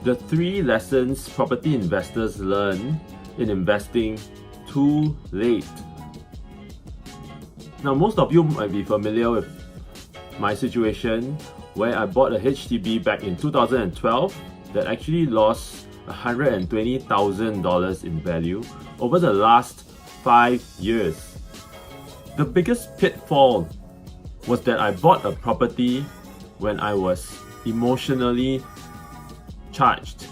the 3 lessons property investors learn in investing too late. Now, most of you might be familiar with my situation where I bought a HDB back in 2012 that actually lost $120,000 in value over the last 5 years. The biggest pitfall was that I bought a property when I was emotionally charged,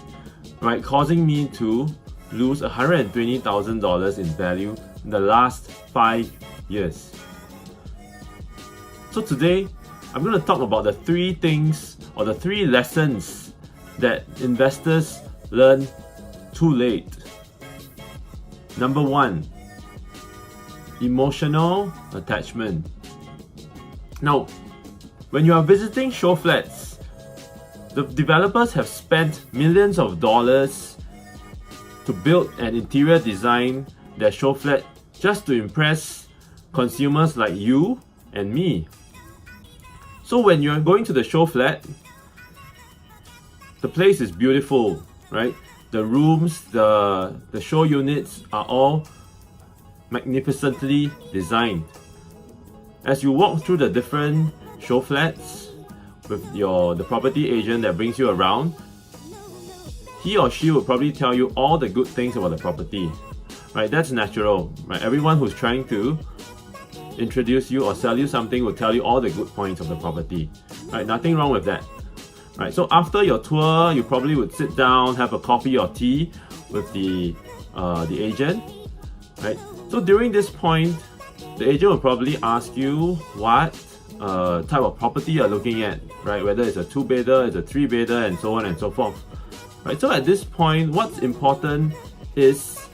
right, causing me to lose $120,000 in value in the last 5 years. So today, I'm going to talk about the 3 things or the 3 lessons that investors learn too late. Number 1, emotional attachment. Now, when you are visiting show flats, the developers have spent millions of dollars to build and interior design their show flat just to impress consumers like you and me. So when you're going to the show flat, the place is beautiful, right? The rooms, the show units are all magnificently designed. As you walk through the different show flats with the property agent that brings you around, he or she will probably tell you all the good things about the property, right? That's natural, right? Everyone who's trying to introduce you or sell you something will tell you all the good points of the property, right? Nothing wrong with that, right? So after your tour, you probably would sit down, have a coffee or tea with the agent, right? So during this point, the agent will probably ask you what type of property you're looking at, right? Whether it's a 2-bedder, it's a 3-bedder, and so on and so forth, right? So at this point, what's important is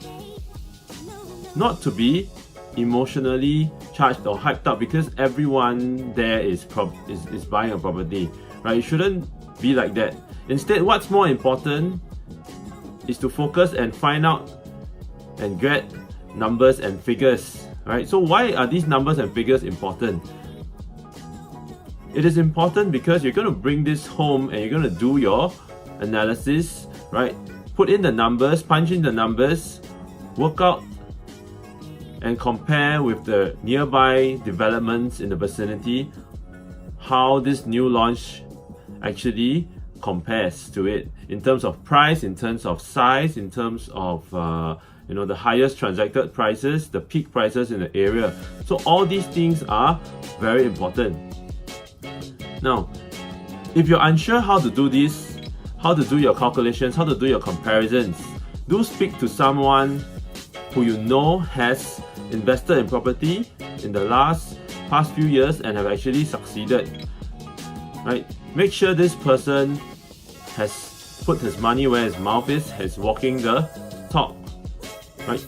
not to be emotionally charged or hyped up because everyone there is buying a property, right? It shouldn't be like that. Instead, what's more important is to focus and find out and get numbers and figures, right? So why are these numbers and figures important? It is important because you're going to bring this home and you're going to do your analysis, right? Put in the numbers, punch in the numbers, work out and compare with the nearby developments in the vicinity how this new launch actually compares to it in terms of price, in terms of size, in terms of the highest transacted prices, the peak prices in the area. So all these things are very important. Now, if you're unsure how to do this, how to do your calculations, how to do your comparisons, do speak to someone who you know has invested in property in the past few years and have actually succeeded, right? Make sure this person has put his money where his mouth is walking the talk, right?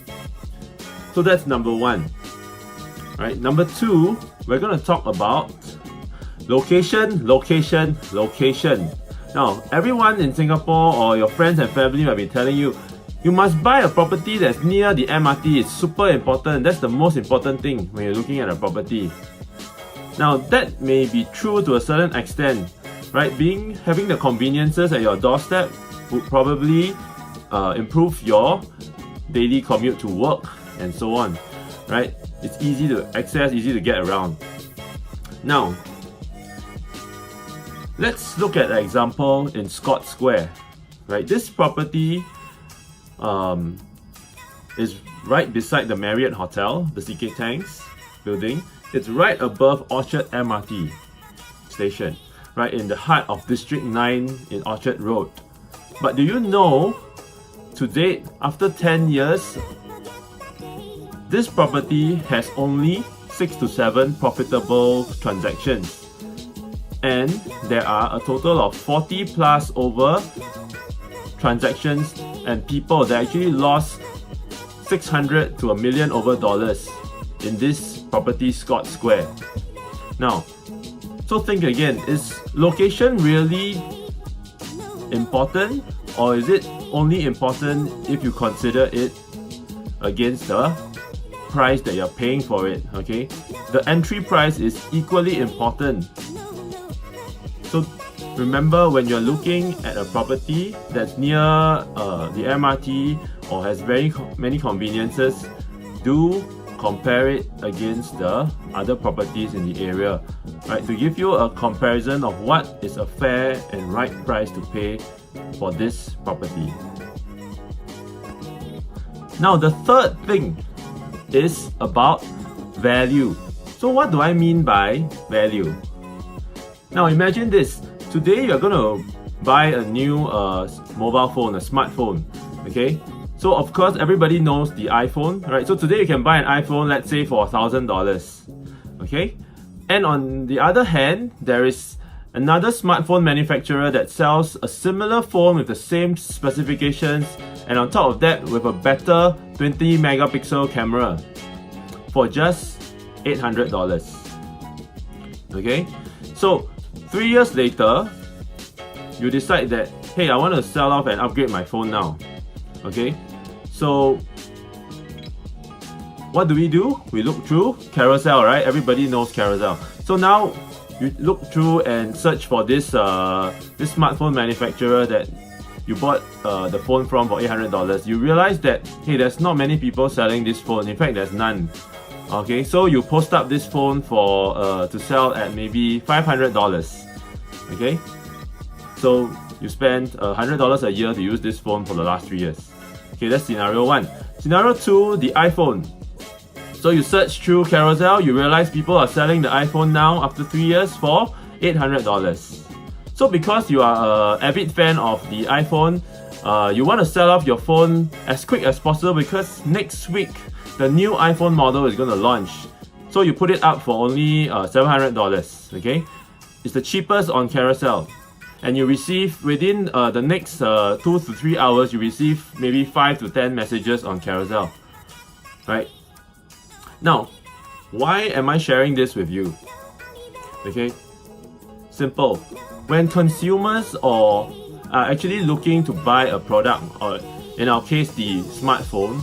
So that's number 1, right? Number 2, we're going to talk about location. Now, everyone in Singapore or your friends and family might be telling you, you must buy a property that's near the MRT. It's super important. That's the most important thing when you're looking at a property. Now, that may be true to a certain extent, right? Having the conveniences at your doorstep would probably improve your daily commute to work and so on, right? It's easy to access, easy to get around. Now, let's look at an example in Scott Square, right? This property is right beside the Marriott Hotel, the CK Tanks building. It's right above Orchard MRT station, right in the heart of District 9 in Orchard Road. But do you know, to date, after 10 years, this property has only 6 to 7 profitable transactions. And there are a total of 40 plus over transactions and people that actually lost $600 to $1 million over dollars in this property, Scott Square. Now, so think again, is location really important, or is it only important if you consider it against the price that you're paying for it? Okay, the entry price is equally important. So remember, when you're looking at a property that's near the MRT or has very many conveniences, do compare it against the other properties in the area, right? To give you a comparison of what is a fair and right price to pay for this property. Now, the third thing is about value. So what do I mean by value? Now imagine this. Today you're going to buy a new mobile phone, a smartphone, okay? So of course everybody knows the iPhone, right? So today you can buy an iPhone, let's say for $1,000, okay? And on the other hand, there is another smartphone manufacturer that sells a similar phone with the same specifications, and on top of that with a better 20 megapixel camera for just $800, okay? So 3 years later, you decide that, hey, I want to sell off and upgrade my phone now, okay? So what do? We look through Carousel, right? Everybody knows Carousel. So now you look through and search for this this smartphone manufacturer that you bought the phone from for $800. You realize that, hey, there's not many people selling this phone. In fact, there's none. Okay, so you post up this phone for to sell at maybe $500. Okay, so you spend $100 a year to use this phone for the last 3 years. Okay, that's scenario 1. Scenario 2, the iPhone. So you search through Carousel, you realize people are selling the iPhone now after 3 years for $800. So because you are an avid fan of the iPhone, you want to sell off your phone as quick as possible because next week the new iPhone model is going to launch. So you put it up for only $700, okay? It's the cheapest on Carousel. And you receive, within the next 2 to 3 hours, you receive maybe 5 to 10 messages on Carousel, right? Now, why am I sharing this with you? Okay, simple. When consumers are actually looking to buy a product, or in our case the smartphone,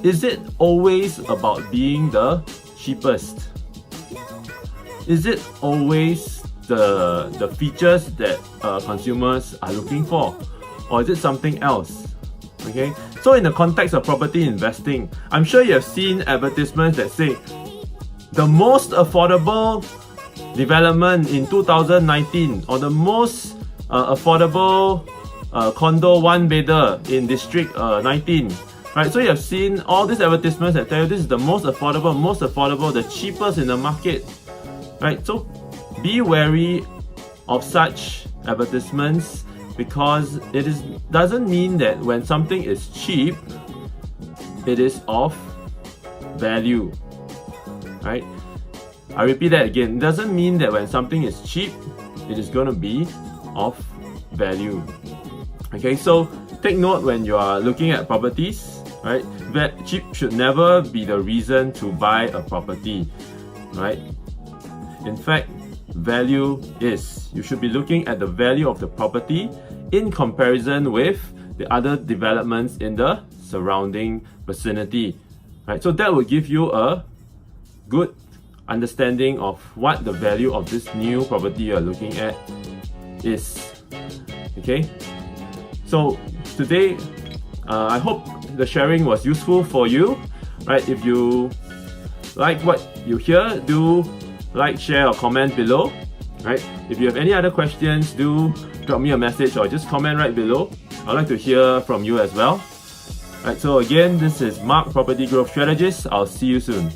is it always about being the cheapest? Is it always the features that consumers are looking for, or is it something else? Okay, so in the context of property investing, I'm sure you have seen advertisements that say the most affordable development in 2019, or the most affordable condo one bedder in district 19, right? So you have seen all these advertisements that tell you this is the most affordable, the cheapest in the market, right? So be wary of such advertisements, because it doesn't mean that when something is cheap, it is of value, right? I repeat that again. It doesn't mean that when something is cheap, it is going to be of value. Okay, so take note when you are looking at properties, right? That cheap should never be the reason to buy a property, right? In fact, value is. You should be looking at the value of the property in comparison with the other developments in the surrounding vicinity, right? So that will give you a good understanding of what the value of this new property you're looking at is. Okay, so today I hope the sharing was useful for you, right? If you like what you hear, do like, share, or comment below, right? If you have any other questions, do drop me a message or just comment right below. I'd like to hear from you as well. Right, so again, this is Mark, Property Growth Strategist. I'll see you soon.